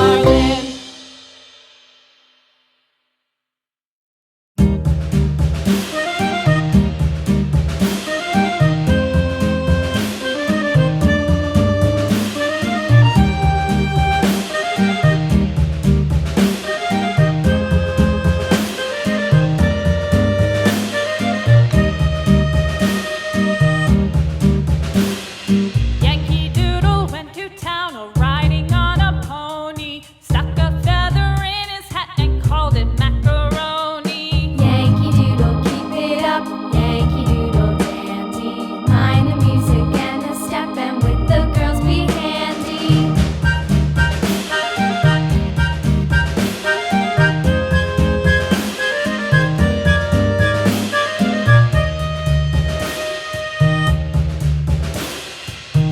darling. Yankee Doodle went to town riding on a pony, stuck a feather in his hat and called it macaroni. Yankee Doodle, keep it up, Yankee Doodle dandy. Mind the music and the step, and with the girls be handy.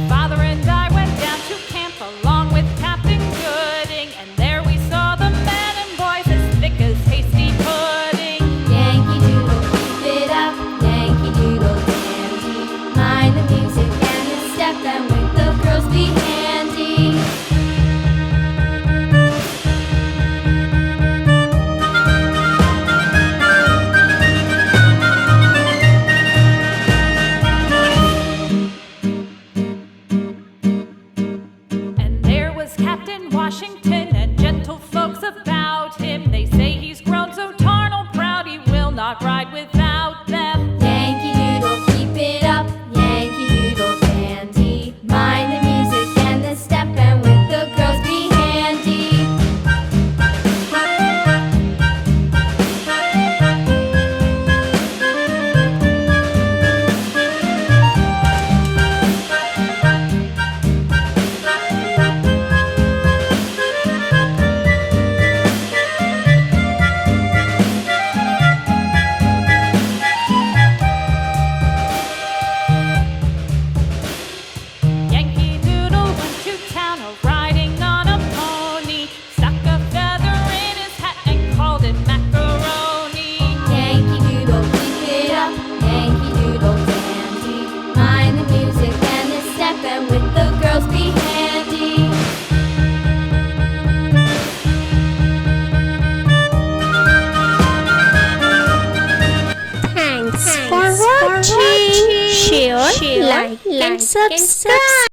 Father and I went down to camp along with Captain Gooding, and there we saw the men and boys as thick as hasty pudding. Yankee Doodle, keep it up, Yankee Doodle dandy. Mind the music and the step, and with the girls be handy. And there was Captain Washington and gentle folks about him. They say he's grown so tarnal proud he will not ride without them. Yankee Doodle, keep it up, Yankee Doodle dandy. Mind the music and the step, and with the girls be handy. Yankee Doodle went to town riding on a pony, stuck a feather in his hat and called it macaroni. Yankee Doodle, keep it up, Yankee Doodle dandy. Mind the music and the step, and with the girls be handy. Thanks for watching. Share, like, and subscribe.